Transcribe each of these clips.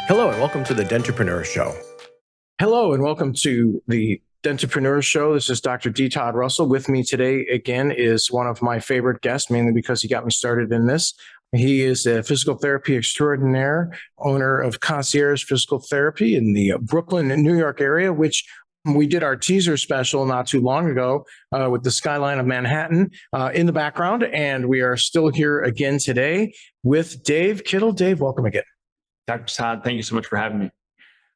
Hello and welcome to the Dentrepreneur Show. Hello and welcome to the Dentrepreneur Show. This is Dr. D. Todd Russell. With me today again is one of my favorite guests, mainly because he got me started in this. He is a physical therapy extraordinaire, owner of Concierge Physical Therapy in the Brooklyn and New York area, which we did our teaser special not too long ago with the skyline of Manhattan in the background. And we are still here again today with Dave Kittle. Dave, welcome again. Dr. Todd, thank you so much for having me.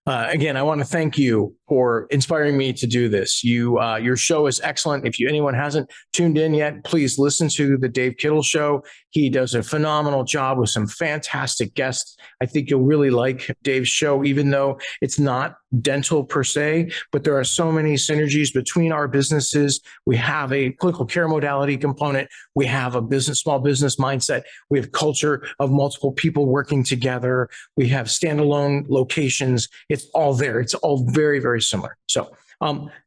Again, I want to thank you for inspiring me to do this. Your show is excellent. If anyone hasn't tuned in yet, please listen to the Dave Kittle Show. He does a phenomenal job with some fantastic guests. I think you'll really like Dave's show, even though it's not dental per se, but there are so many synergies between our businesses. We have a clinical care modality component. We have a small business mindset. We have culture of multiple people working together. We have standalone locations. It's all there. It's all very, very similar. So,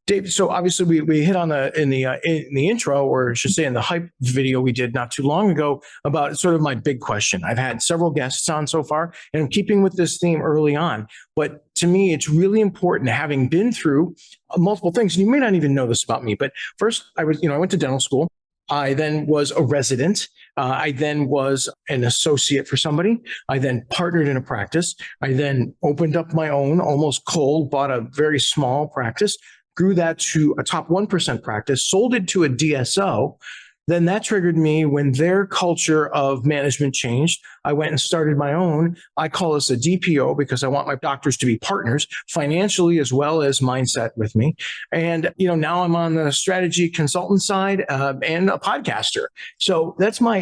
Dave, so obviously we hit on in the intro, or I should say in the hype video we did not too long ago, about sort of my big question. I've had several guests on so far, and I'm keeping with this theme early on. But to me, it's really important, having been through multiple things. And you may not even know this about me, but first I went to dental school. I then was a resident. I then was an associate for somebody. I then partnered in a practice. I then opened up my own, almost cold, bought a very small practice, grew that to a top 1% practice, sold it to a DSO. Then that triggered me when their culture of management changed. I went and started my own. I call this a DPO because I want my doctors to be partners financially as well as mindset with me. And, now I'm on the strategy consultant side and a podcaster. So that's my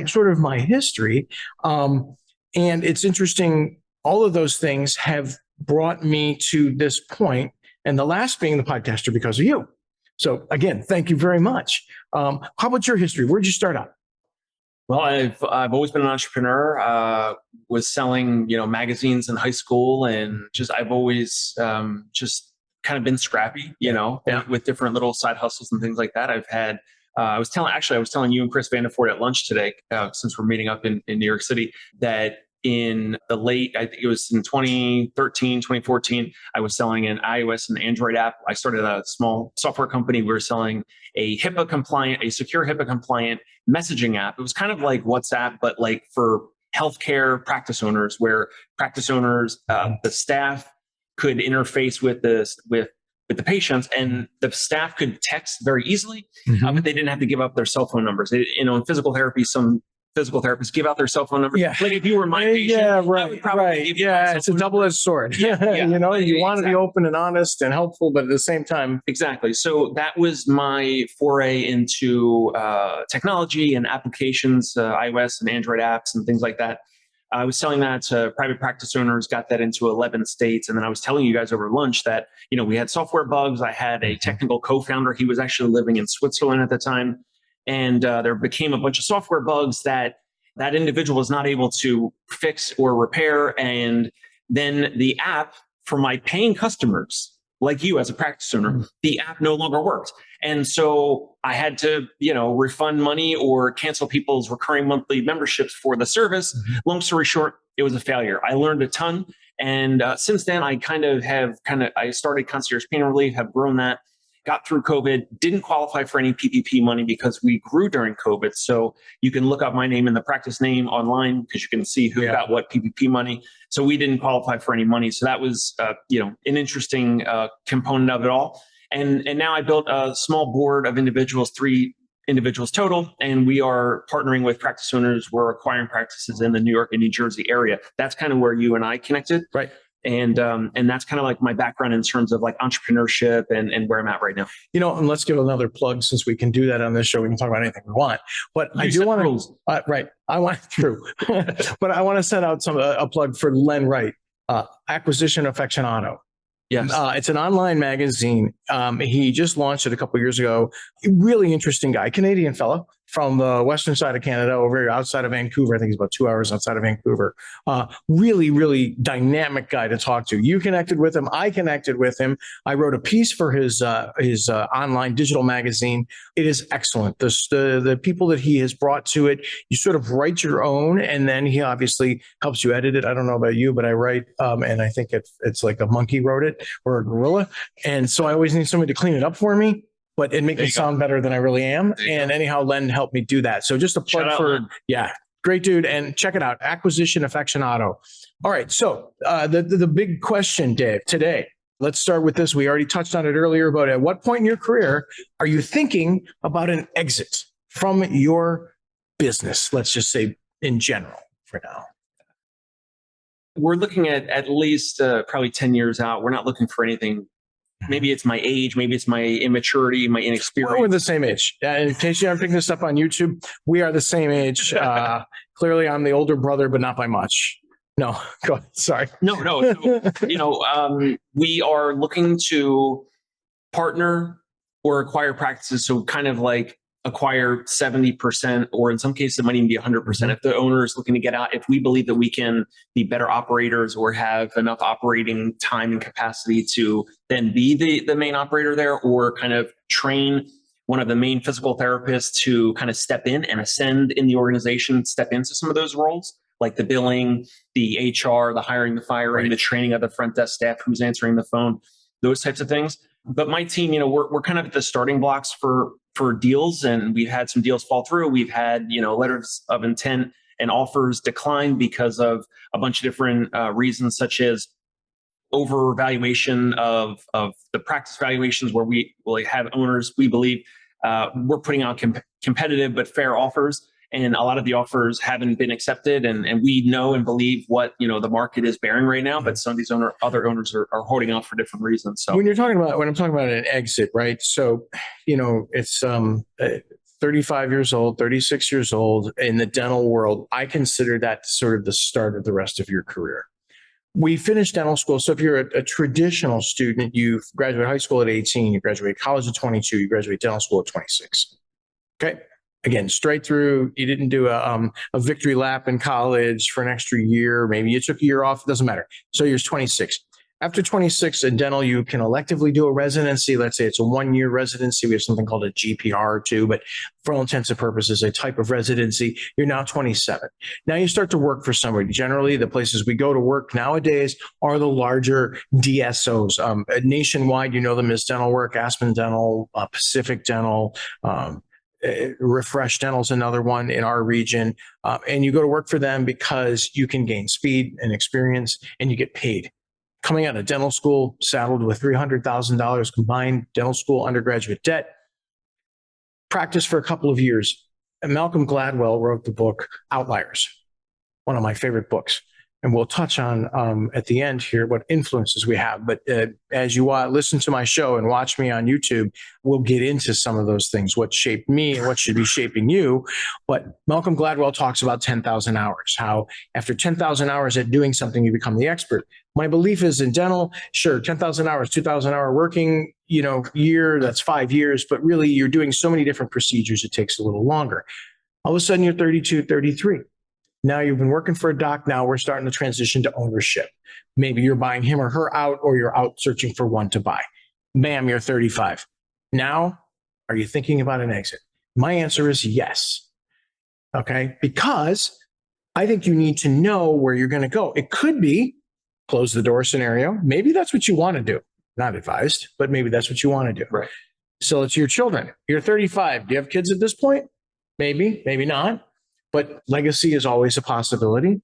history. And it's interesting. All of those things have brought me to this point, and the last being the podcaster because of you. So again, thank you very much. How about your history? Where'd you start out? Well, I've always been an entrepreneur. Was selling magazines in high school, and I've always just kind of been scrappy, with different little side hustles and things like that. I've had. I was telling you and Chris Vanderford at lunch today, since we're meeting up in New York City, that in the I think it was in 2013, 2014, I was selling an iOS and Android app. I started a small software company. We were selling a secure HIPAA compliant messaging app. It was kind of like WhatsApp, but like for healthcare practice owners, where practice owners, the staff could interface with the patients, and the staff could text very easily, but they didn't have to give up their cell phone numbers. In physical therapy, some physical therapists give out their cell phone numbers. Yeah. Like if you were my patient, right. Yeah, it's a double-edged sword. You want to be open and honest and helpful, but at the same time. Exactly. So that was my foray into technology and applications, iOS and Android apps and things like that. I was selling that to private practice owners, got that into 11 states. And then I was telling you guys over lunch that, we had software bugs. I had a technical co-founder. He was actually living in Switzerland at the time. And there became a bunch of software bugs that individual was not able to fix or repair. And then the app for my paying customers, like you as a practice owner, the app no longer worked. And so I had to, refund money or cancel people's recurring monthly memberships for the service. Long story short, it was a failure. I learned a ton. And since then, I started Concierge Pain Relief, have grown that. Got through COVID, didn't qualify for any PPP money because we grew during COVID. So you can look up my name and the practice name online because you can see who got what PPP money. So we didn't qualify for any money. So that was, an interesting component of it all. And now I built a small board of individuals, 3 individuals total, and we are partnering with practice owners. We're acquiring practices in the New York and New Jersey area. That's kind of where you and I connected. Right. And that's kind of like my background in terms of like entrepreneurship and where I'm at right now. And let's give another plug, since we can do that on this show. We can talk about anything we want, but I do want to, right. I want true, but I want to set out a plug for Len Wright, Acquisition Affectionato. Yes. It's an online magazine. He just launched it a couple of years ago. Really interesting guy, Canadian fellow from the western side of Canada, over outside of Vancouver. I think he's about 2 hours outside of Vancouver. Really, really dynamic guy to talk to. You connected with him. I connected with him. I wrote a piece for his online digital magazine. It is excellent. The people that he has brought to it, you sort of write your own, and then he obviously helps you edit it. I don't know about you, but I write, and I think it's like a monkey wrote it or a gorilla. And so I always need somebody to clean it up for me, but it makes me sound better than I really am. And anyhow, Len helped me do that. So just a plug for, great dude. And check it out. Acquisition Aficionado. All right. So the big question, Dave, today, let's start with this. We already touched on it earlier, but at what point in your career are you thinking about an exit from your business? Let's just say in general for now. We're looking at least probably 10 years out. We're not looking for anything. Maybe it's my age, maybe it's my immaturity, my inexperience. We're the same age. In case you aren't picking this up on YouTube, we are the same age. Clearly, I'm the older brother, but not by much. No, go ahead. Sorry. No. So, we are looking to partner or acquire practices. So kind of like acquire 70%, or in some cases, it might even be 100%. If the owner is looking to get out, if we believe that we can be better operators or have enough operating time and capacity to then be the main operator there, or kind of train one of the main physical therapists to kind of step in and ascend in the organization, step into some of those roles, like the billing, the HR, the hiring, the firing, the training of the front desk staff who's answering the phone, those types of things. But my team, we're kind of at the starting blocks for deals, and we've had some deals fall through. We've had, letters of intent and offers decline because of a bunch of different reasons, such as overvaluation of the practice valuations, where we will have owners, we believe we're putting out competitive but fair offers, and a lot of the offers haven't been accepted, and we know and believe what the market is bearing right now, but some of these other owners are holding out for different reasons. So when I'm talking about an exit, right? So it's 35 years old, 36 years old in the dental world. I consider that sort of the start of the rest of your career. We finished dental school. So if you're a traditional student, you graduate high school at 18, you graduate college at 22, you graduate dental school at 26. Okay. Again, straight through. You didn't do a victory lap in college for an extra year. Maybe you took a year off. It doesn't matter. So you're 26. After 26 in dental, you can electively do a residency. Let's say it's a 1-year residency. We have something called a GPR too, but for all intents and purposes, a type of residency. You're now 27. Now you start to work for somebody. Generally, the places we go to work nowadays are the larger DSOs. Nationwide, them as Dental Work, Aspen Dental, Pacific Dental, Refresh Dental is another one in our region. And you go to work for them because you can gain speed and experience, and you get paid. Coming out of dental school, saddled with $300,000 combined dental school undergraduate debt, practice for a couple of years. And Malcolm Gladwell wrote the book Outliers, one of my favorite books. And we'll touch on at the end here what influences we have. But as you listen to my show and watch me on YouTube, we'll get into some of those things, what shaped me and what should be shaping you. But Malcolm Gladwell talks about 10,000 hours, how after 10,000 hours at doing something, you become the expert. My belief is in dental, sure, 10,000 hours, 2,000 hour working, year, that's 5 years. But really, you're doing so many different procedures, it takes a little longer. All of a sudden, you're 32, 33. Now you've been working for a doc. Now we're starting to transition to ownership. Maybe you're buying him or her out, or you're out searching for one to buy. Bam, you're 35. Now, are you thinking about an exit? My answer is yes. Okay, because I think you need to know where you're going to go. It could be close the door scenario. Maybe that's what you want to do. Not advised, but maybe that's what you want to do. Right. So it's your children. You're 35. Do you have kids at this point? Maybe, maybe not. But legacy is always a possibility.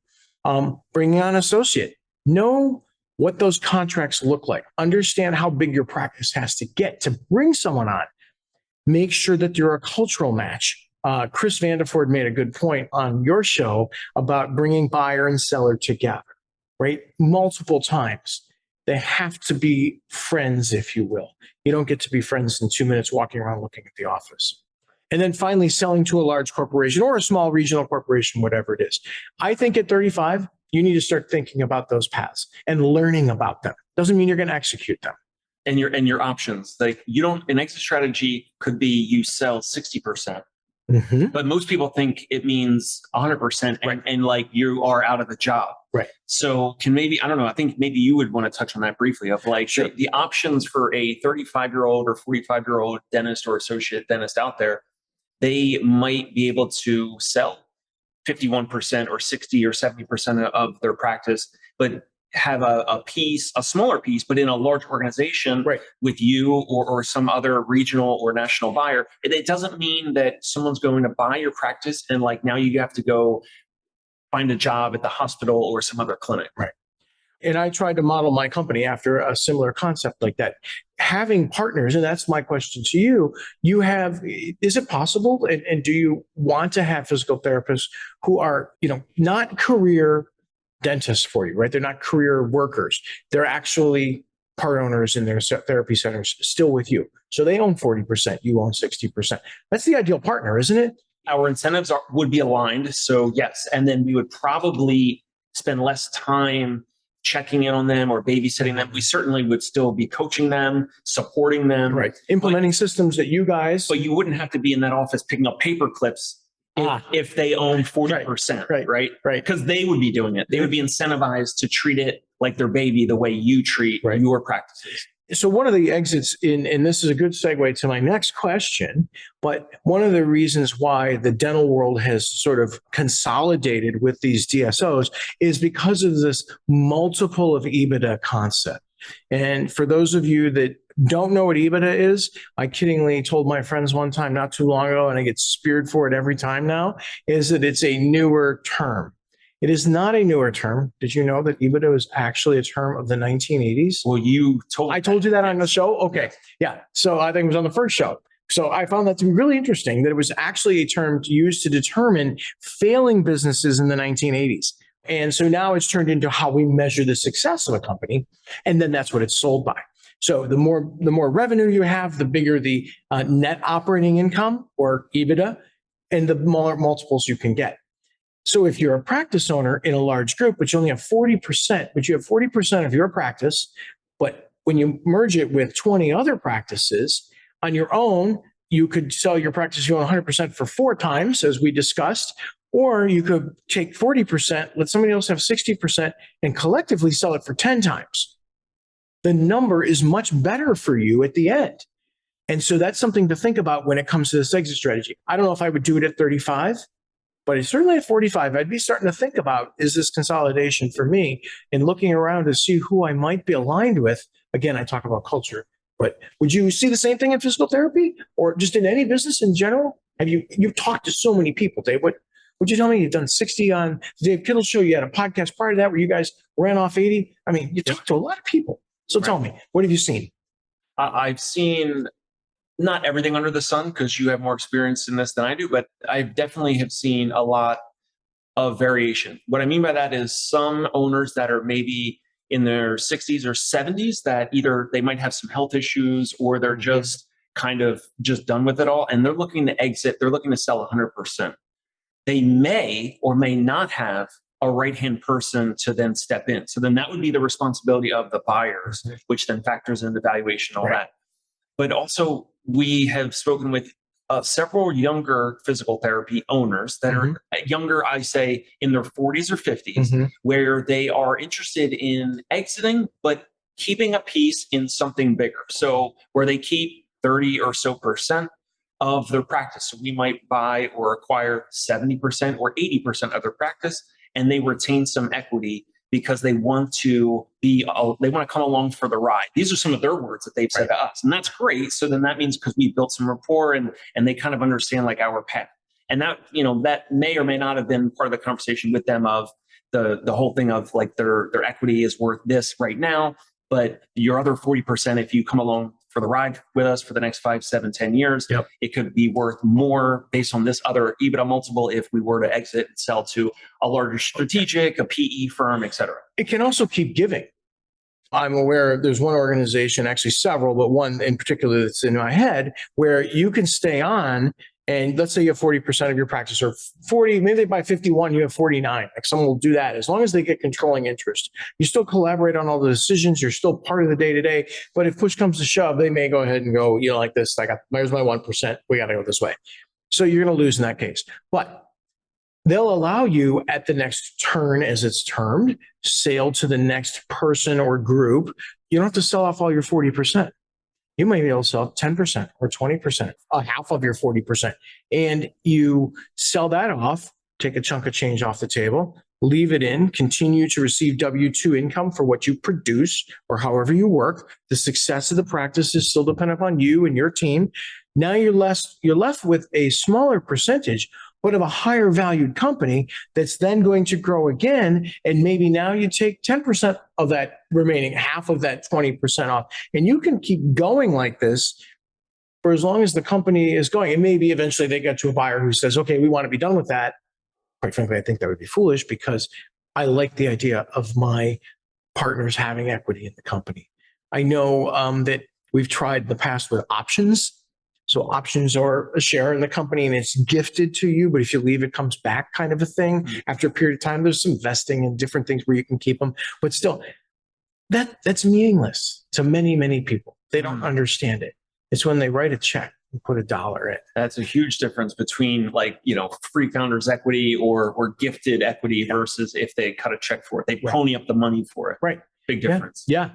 Bringing on an associate. Know what those contracts look like. Understand how big your practice has to get to bring someone on. Make sure that you're a cultural match. Chris Vandeford made a good point on your show about bringing buyer and seller together, right? Multiple times. They have to be friends, if you will. You don't get to be friends in 2 minutes walking around looking at the office. And then finally, selling to a large corporation or a small regional corporation, whatever it is. I think at 35, you need to start thinking about those paths and learning about them. Doesn't mean you're going to execute them. and your options. Like an exit strategy could be you sell 60%. But most people think it means 100% and like you are out of the job. Right. So I don't know, I think maybe you would want to touch on that briefly of like the options for a 35-year-old or 45-year-old dentist or associate dentist out there. They might be able to sell 51% or 60 or 70% of their practice, but have a smaller piece, but in a large organization with you or some other regional or national buyer. It doesn't mean that someone's going to buy your practice and like now you have to go find a job at the hospital or some other clinic. Right. And I tried to model my company after a similar concept like that. Having partners, and that's my question to you, is it possible? And do you want to have physical therapists who are, not career dentists for you, right? They're not career workers. They're actually part owners in their therapy centers still with you. So they own 40%, you own 60%. That's the ideal partner, isn't it? Our incentives would be aligned. So yes. And then we would probably spend less time checking in on them or babysitting them. We certainly would still be coaching them, supporting them. Right. Implementing systems that you guys. But you wouldn't have to be in that office picking up paper clips if they own 40%. Right. Because they would be doing it. They would be incentivized to treat it like their baby the way you treat your practices. So one of the exits and this is a good segue to my next question, but one of the reasons why the dental world has sort of consolidated with these DSOs is because of this multiple of EBITDA concept. And for those of you that don't know what EBITDA is, I kiddingly told my friends one time not too long ago, and I get speared for it every time now, is that it's a newer term. It is not a newer term. Did you know that EBITDA is actually a term of the 1980s? Well, I told you that on the show? Okay. Yeah. So I think it was on the first show. So I found that to be really interesting that it was actually a term used to determine failing businesses in the 1980s. And so now it's turned into how we measure the success of a company. And then that's what it's sold by. So the more revenue you have, the bigger the net operating income or EBITDA, and the more multiples you can get. So if you're a practice owner in a large group, but you only have 40%, but you have 40% of your practice, but when you merge it with 20 other practices on your own, you could sell your practice you own 100% for 4 times, as we discussed, or you could take 40%, let somebody else have 60%, and collectively sell it for 10 times. The number is much better for you at the end. And so that's something to think about when it comes to this exit strategy. I don't know if I would do it at 35. But it's certainly at 45, I'd be starting to think about, is this consolidation for me? And looking around to see who I might be aligned with. Again, I talk about culture, but would you see the same thing in physical therapy or just in any business in general? You've talked to so many people, Dave. Would you tell me you've done 60 on the Dave Kittle show? You had a podcast prior to that where you guys ran off 80. I mean, you talked to a lot of people. So tell me, what have you seen? I've seen not everything under the sun because you have more experience in this than I do, but I definitely have seen a lot of variation. What I mean by that is some owners that are maybe in their 60s or 70s that either they might have some health issues or they're just kind of just done with it all and they're looking to exit, they're looking to sell 100%. They may or may not have a right-hand person to then step in. So then that would be the responsibility of the buyers, which then factors in the valuation, all that. But also we have spoken with several younger physical therapy owners that are younger, I say in their 40s or 50s, where they are interested in exiting, but keeping a piece in something bigger. So where they keep 30 or so % of their practice. So we might buy or acquire 70% or 80% of their practice, and they retain some equity because they want to come along for the ride. These are some of their words that they've said to us. And that's great. So then that means because we built some rapport and they kind of understand like our path. And that, that may or may not have been part of the conversation with them of the whole thing of like their equity is worth this right now, but your other 40%, if you come along for the ride with us for the next 5, 7, 10 years, it could be worth more based on this other EBITDA multiple if we were to exit and sell to a larger strategic, a PE firm, et cetera. It can also keep giving. I'm aware there's one organization, actually several, but one in particular that's in my head where you can stay on And let's say you have 40% of your practice, or 40, maybe they buy 51, you have 49. Like someone will do that as long as they get controlling interest. You still collaborate on all the decisions. You're still part of the day to day. But if push comes to shove, they may go ahead and go, like this, there's my 1%. We got to go this way. So you're going to lose in that case. But they'll allow you at the next turn, as it's termed, sale to the next person or group. You don't have to sell off all your 40%. You might be able to sell 10% or 20%, half of your 40%. And you sell that off, take a chunk of change off the table, leave it in, continue to receive W-2 income for what you produce or however you work. The success of the practice is still dependent upon you and your team. Now you're left with a smaller percentage, but of a higher valued company that's then going to grow again. And maybe now you take 10% of that remaining half of that 20% off. And you can keep going like this for as long as the company is going. And maybe eventually they get to a buyer who says, okay, we want to be done with that. Quite frankly, I think that would be foolish because I like the idea of my partners having equity in the company. I know that we've tried in the past with options. So options are a share in the company and it's gifted to you, but if you leave, it comes back kind of a thing. After a period of time, there's some vesting and different things where you can keep them, but still that's meaningless to many, many people. They don't understand it. It's when they write a check and put $1 in. That's a huge difference between free founders equity or gifted equity versus if they cut a check for it, they pony up the money for it. Right. Big difference. Yeah.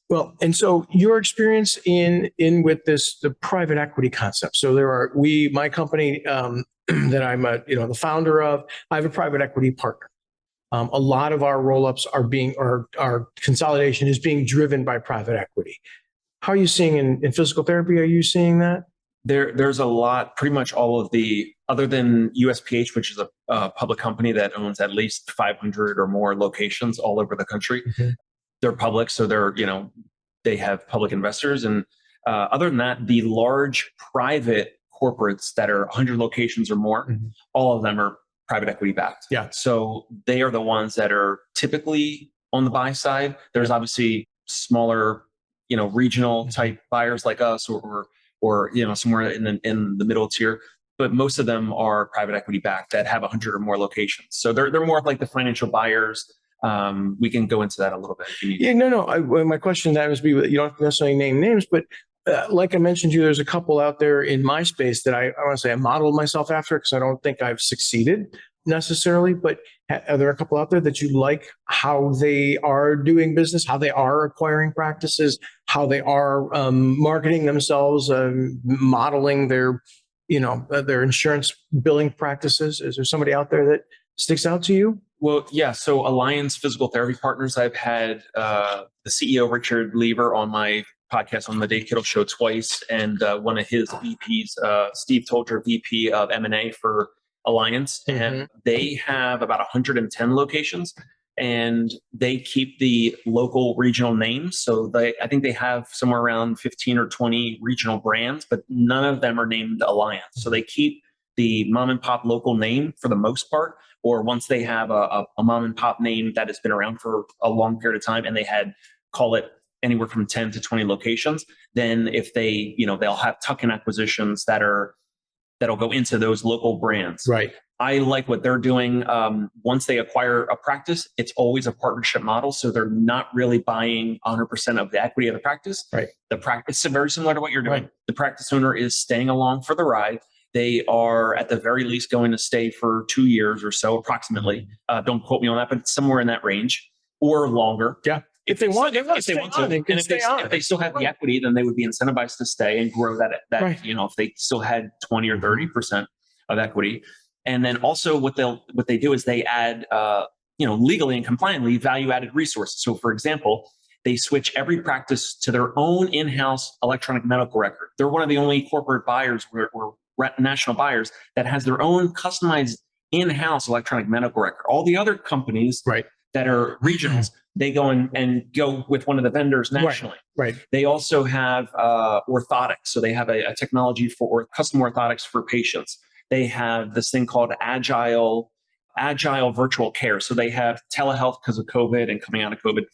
Well, and so your experience in with the private equity concept. So my company that I'm the founder of, I have a private equity partner. A lot of our roll-ups our consolidation is being driven by private equity. How are you seeing in physical therapy? Are you seeing that? There's a lot, pretty much all of other than USPH, which is a public company that owns at least 500 or more locations all over the country. Mm-hmm. They're public, so they have public investors. And other than that, the large private corporates that are 100 locations or more, mm-hmm. all of them are private equity backed. Yeah. So they are the ones that are typically on the buy side. There's obviously smaller, regional type buyers like us or somewhere in the middle tier. But most of them are private equity backed that have 100 or more locations. So they're more like the financial buyers. We can go into that a little bit if you need. Yeah, no. My question that was you don't have to necessarily name names, but like I mentioned to you, there's a couple out there in my space that I want to say I modeled myself after because I don't think I've succeeded necessarily. But are there a couple out there that you like how they are doing business, how they are acquiring practices, how they are marketing themselves, modeling their insurance billing practices? Is there somebody out there that sticks out to you? Well, yeah. So Alliance Physical Therapy Partners, I've had the CEO, Richard Lever, on my podcast on the Dave Kittle Show twice. And one of his VPs, Steve Tolcher, VP of M&A for Alliance. Mm-hmm. And they have about 110 locations and they keep the local regional names. So I think they have somewhere around 15 or 20 regional brands, but none of them are named Alliance. So they keep the mom and pop local name for the most part, or once they have a mom and pop name that has been around for a long period of time and they call it anywhere from 10 to 20 locations, then if they'll have tuck-in acquisitions that'll go into those local brands. Right. I like what they're doing. Once they acquire a practice, it's always a partnership model. So they're not really buying 100% of the equity of the practice. Right. The practice is very similar to what you're doing. Right. The practice owner is staying along for the ride. They are at the very least going to stay for 2 years or so, approximately. Don't quote me on that, but it's somewhere in that range or longer. Yeah. If they want to, and if they still have the equity, then they would be incentivized to stay and grow that. Right. If they still had 20 or 30% of equity, and then also what they do is they add, legally and compliantly value-added resources. So, for example, they switch every practice to their own in-house electronic medical record. They're one of the only corporate buyers or national buyers that has their own customized in-house electronic medical record. All the other companies that are regionals, they go and go with one of the vendors nationally. Right. They also have orthotics. So they have a technology for custom orthotics for patients. They have this thing called agile virtual care. So they have telehealth because of COVID and coming out of COVID,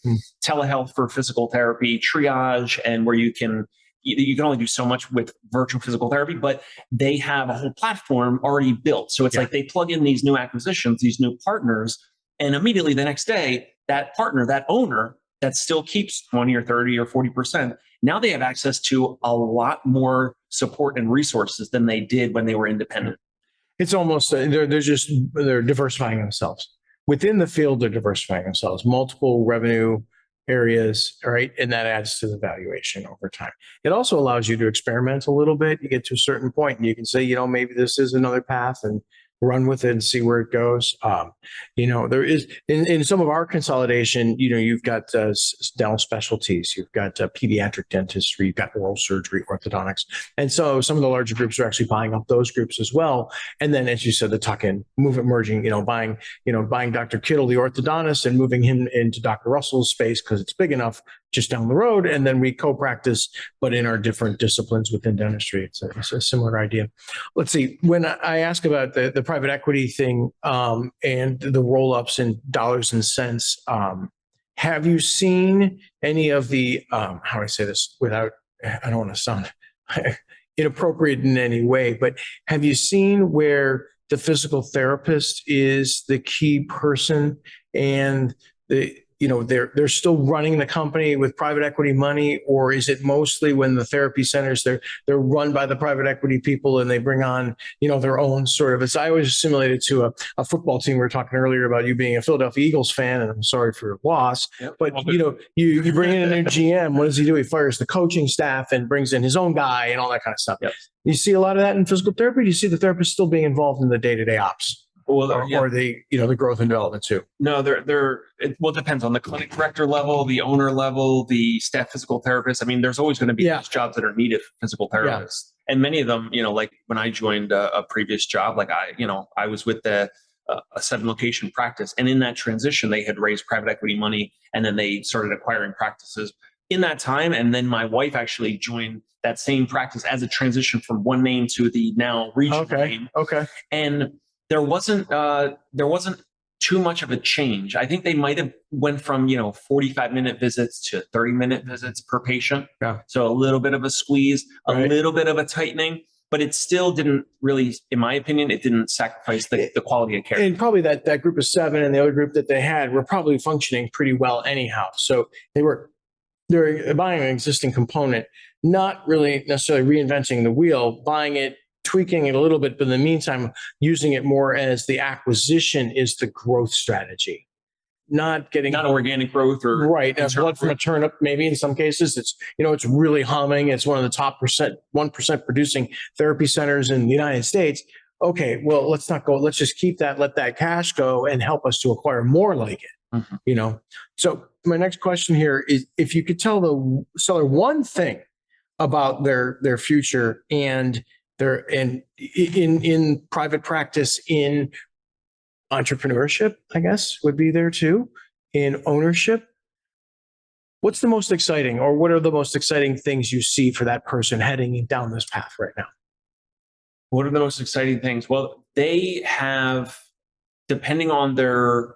telehealth for physical therapy, triage, and where you can you can only do so much with virtual physical therapy, but they have a whole platform already built. So it's like they plug in these new acquisitions, these new partners, and immediately the next day, that partner, that owner that still keeps 20 or 30 or 40%, now they have access to a lot more support and resources than they did when they were independent. It's almost, they're diversifying themselves. Within the field, they're diversifying themselves, multiple revenue areas, right? And that adds to the valuation over time. It also allows you to experiment a little bit. You get to a certain point and you can say, maybe this is another path, and run with it and see where it goes. There is in some of our consolidation, you've got dental specialties, you've got pediatric dentistry, you've got oral surgery, orthodontics. And so some of the larger groups are actually buying up those groups as well. And then, as you said, the tuck-in, merging, buying Dr. Kittle, the orthodontist, and moving him into Dr. Russell's space because it's big enough just down the road. And then we co-practice, but in our different disciplines within dentistry. It's a similar idea. Let's see, when I ask about the private equity thing and the roll-ups in dollars and cents, have you seen any of the, how do I say this without, I don't want to sound inappropriate in any way, but have you seen where the physical therapist is the key person and they're still running the company with private equity money? Or is it mostly when the therapy centers, they're run by the private equity people and they bring on, their own sort of, I always assimilated to a football team. We were talking earlier about you being a Philadelphia Eagles fan, and I'm sorry for your loss, but you bring in a new GM. What does he do? He fires the coaching staff and brings in his own guy and all that kind of stuff. Yep. You see a lot of that in physical therapy. Do you see the therapist still being involved in the day-to-day ops? Or the growth and development too? No, it depends on the clinic director level, the owner level, the staff physical therapist. I mean, there's always going to be those jobs that are needed for physical therapists. And many of them, like when I joined a previous job, like I was with a 7-location practice, and in that transition, they had raised private equity money, and then they started acquiring practices in that time. And then my wife actually joined that same practice as a transition from one name to the now regional name. Okay. And there wasn't too much of a change. I think they might have went from 45-minute visits to 30-minute visits per patient. Yeah. So a little bit of a squeeze, a little bit of a tightening, but it still didn't really, in my opinion, it didn't sacrifice the quality of care. And probably that group of 7 and the other group that they had were probably functioning pretty well anyhow. So they're buying an existing component, not really necessarily reinventing the wheel, buying it, tweaking it a little bit, but in the meantime, using it more as the acquisition is the growth strategy, not organic growth or blood from a turnip. Maybe in some cases, it's it's really humming. It's one of the top 1% producing therapy centers in the United States. Okay, well, let's not go. Let's just keep that. Let that cash go and help us to acquire more like it. Mm-hmm. So my next question here is: if you could tell the seller one thing about their future and in private practice, in entrepreneurship, I guess would be there too, in ownership, what's the most exciting, or what are the most exciting things you see for that person heading down this path right now? What are the most exciting things? Well, they have, depending on the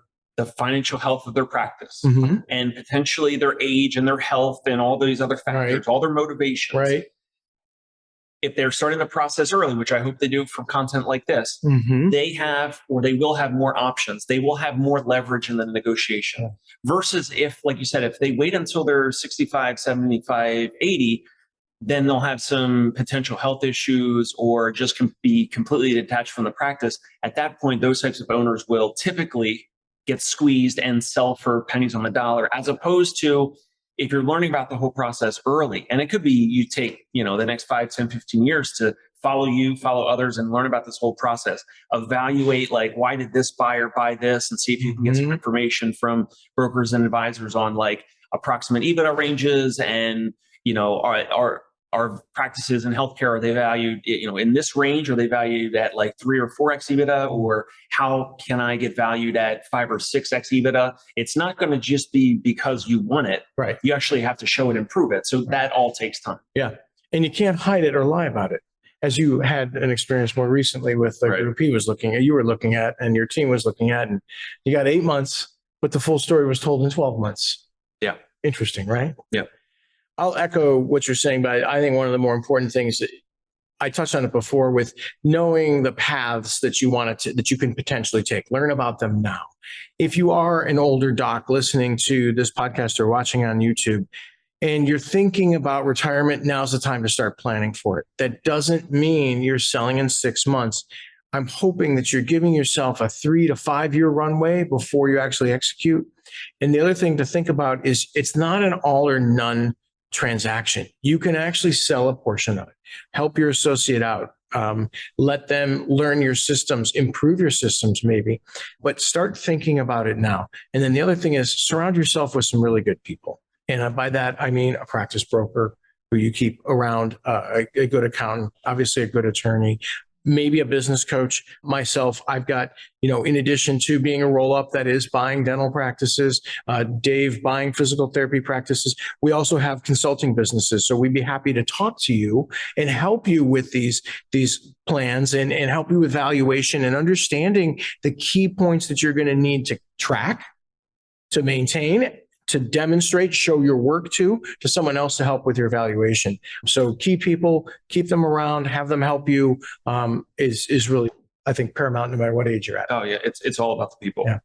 financial health of their practice, mm-hmm. and potentially their age and their health and all these other factors, all their motivations. Right. If they're starting the process early, which I hope they do from content like this, mm-hmm. they will have more options. They will have more leverage in the negotiation. Yeah. Versus if, like you said, if they wait until they're 65, 75, 80, then they'll have some potential health issues or just be completely detached from the practice. At that point, those types of owners will typically get squeezed and sell for pennies on the dollar, as opposed to if you're learning about the whole process early. And it could be you take, the next 5, 10, 15 years to follow others and learn about this whole process. Evaluate, like, why did this buyer buy this, and see if you can get some information from brokers and advisors on like approximate EBITDA ranges and, our practices in healthcare, are they valued, in this range? Are they valued at like 3 or 4x EBITDA? Or how can I get valued at 5 or 6x EBITDA? It's not going to just be because you want it. Right. You actually have to show it and prove it. So that all takes time. Yeah. And you can't hide it or lie about it. As you had an experience more recently with the group you were looking at, and your team was looking at, and you got 8 months, but the full story was told in 12 months. Yeah. Interesting, right? Yeah. I'll echo what you're saying, but I think one of the more important things that I touched on it before with knowing the paths that you want to, that you can potentially take, learn about them now. If you are an older doc listening to this podcast or watching on YouTube and you're thinking about retirement, now's the time to start planning for it. That doesn't mean you're selling in 6 months. I'm hoping that you're giving yourself a 3 to 5 year runway before you actually execute. And the other thing to think about is it's not an all or none transaction. You can actually sell a portion of it, help your associate out, let them learn your systems, improve your systems maybe, but start thinking about it now. And then the other thing is surround yourself with some really good people. And by that, I mean a practice broker who you keep around, a good accountant, obviously a good attorney, maybe a business coach. Myself, I've got, in addition to being a roll-up that is buying dental practices, Dave buying physical therapy practices, we also have consulting businesses. So we'd be happy to talk to you and help you with these plans and help you with valuation and understanding the key points that you're going to need to track, to maintain, to demonstrate, show your work to someone else to help with your valuation. So key people, keep them around, have them help you, is really, I think, paramount no matter what age you're at. Oh yeah, it's all about the people. Yeah.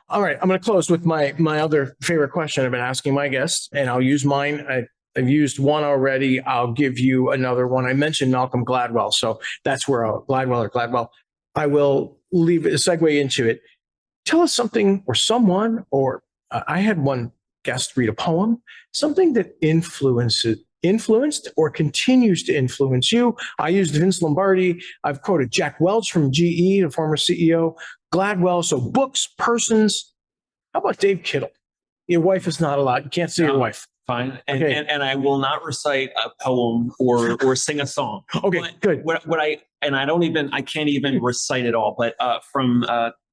All right, I'm going to close with my other favorite question I've been asking my guests, and I'll use mine. I've used one already. I'll give you another one. I mentioned Malcolm Gladwell, so that's where Gladwell. I will leave a segue into it. Tell us something or someone, or I had one guest read a poem, something that influenced or continues to influence you. I used Vince Lombardi. I've quoted Jack Welch from GE, the former CEO, Gladwell. So books, persons. How about Dave Kittle? Your wife is not allowed. You can't see your wife. Fine. And I will not recite a poem or sing a song. Okay, but good. I can't even recite it all, but from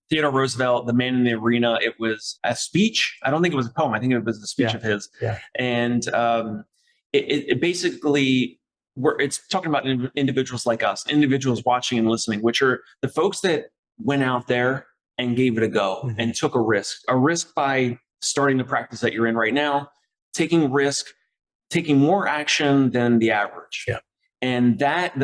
Theodore Roosevelt, The Man in the Arena, it was a speech. I don't think it was a poem. I think it was a speech of his. Yeah. And it basically, it's talking about individuals like us, individuals watching and listening, which are the folks that went out there and gave it a go and took a risk by starting the practice that you're in right now, taking risk, taking more action than the average. Yeah. And that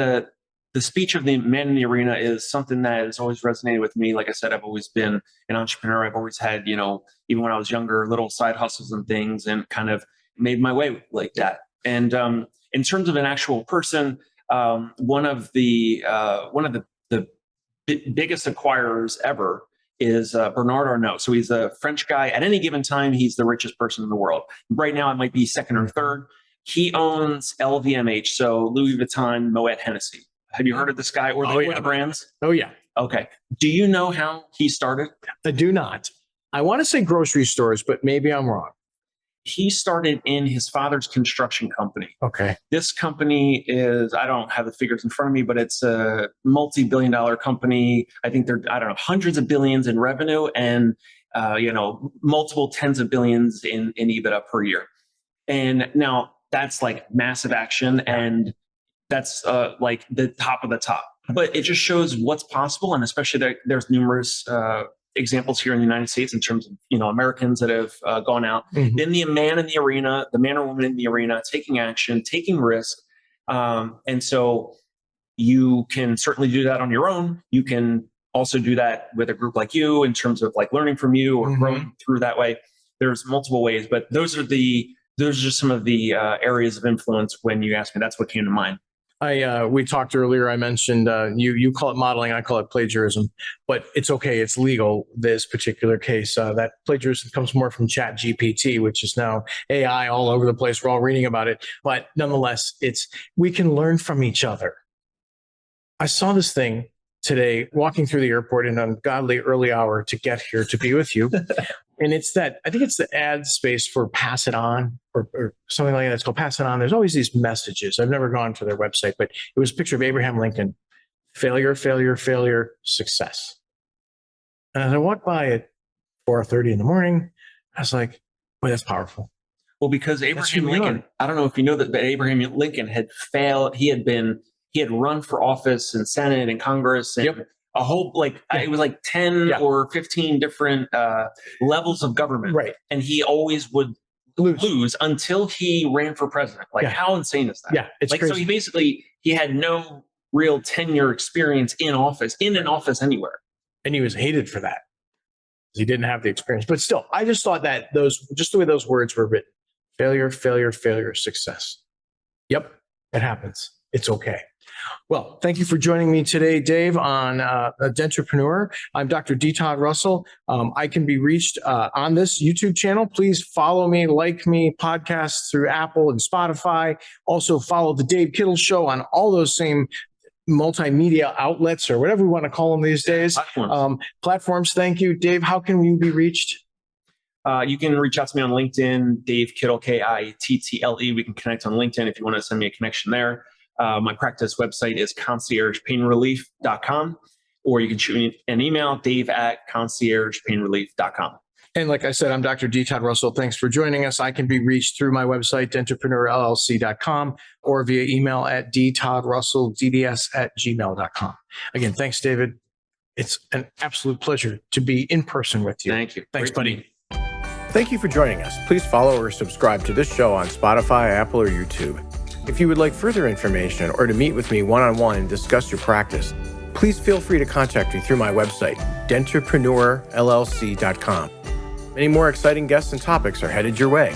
the speech of the Man in the Arena is something that has always resonated with me. Like I said, I've always been an entrepreneur. I've always had, even when I was younger, little side hustles and things, and kind of made my way like that. And in terms of an actual person, one of the biggest acquirers ever is Bernard Arnault. So he's a French guy. At any given time, he's the richest person in the world. Right now, it might be second or third. He owns LVMH, so Louis Vuitton, Moet Hennessy. Have you heard of this guy or the brands? Oh, yeah. Okay. Do you know how he started? I do not. I want to say grocery stores, but maybe I'm wrong. He started in his father's construction company. Okay. This company is, I don't have the figures in front of me, but it's a multi-billion-dollar company. I think they're, hundreds of billions in revenue and, multiple tens of billions in EBITDA per year. And now that's like massive action. And that's like the top of the top. But it just shows what's possible. And especially there's numerous examples here in the United States in terms of, Americans that have gone out. Then the man in the arena, the man or woman in the arena, taking action, taking risk. And so you can certainly do that on your own. You can also do that with a group like you in terms of like learning from you or growing through that way. There's multiple ways, but those are just some of the areas of influence. When you asked me, that's what came to mind. We talked earlier. I mentioned you call it modeling. I call it plagiarism, but it's okay. It's legal. This particular case, that plagiarism comes more from Chat GPT, which is now AI all over the place. We're all reading about it, but nonetheless, we can learn from each other. I saw this thing today walking through the airport in an ungodly early hour to get here to be with you. And I think it's the ad space for Pass It On or something like that. It's called Pass It On. There's always these messages. I've never gone to their website, but it was a picture of Abraham Lincoln. Failure, failure, failure, success. And as I walked by at 4:30 in the morning, I was like, boy, that's powerful. Well, because Abraham Lincoln, I don't know if you know that, but Abraham Lincoln had failed. He had run for office in Senate and Congress and a whole, it was like 10 or 15 different levels of government. Right. And he always would lose until he ran for president. Like, how insane is that? Yeah, it's like crazy. So he had no real tenure experience in an office anywhere, and he was hated for that. He didn't have the experience. But still, I just thought that just the way those words were written: failure, failure, failure, success. Yep, it happens. It's okay. Well, thank you for joining me today, Dave, on Dentrepreneur. I'm Dr. D. Todd Russell. I can be reached on this YouTube channel. Please follow me, like me, podcasts through Apple and Spotify. Also follow the Dave Kittle Show on all those same multimedia outlets, or whatever we want to call them these days. Platforms. Thank you, Dave. How can you be reached? You can reach out to me on LinkedIn, Dave Kittle, Kittle. We can connect on LinkedIn if you want to send me a connection there. My practice website is conciergepainrelief.com, or you can shoot me an email, dave@conciergepainrelief.com. And like I said, I'm Dr. D. Todd Russell. Thanks for joining us. I can be reached through my website, dentrepreneurllc.com, or via email at dtoddrussellddds@gmail.com. Again, thanks, David. It's an absolute pleasure to be in person with you. Thank you. Thanks, buddy. Thank you for joining us. Please follow or subscribe to this show on Spotify, Apple, or YouTube. If you would like further information or to meet with me one-on-one and discuss your practice, please feel free to contact me through my website, dentrepreneur.llc.com. Many more exciting guests and topics are headed your way.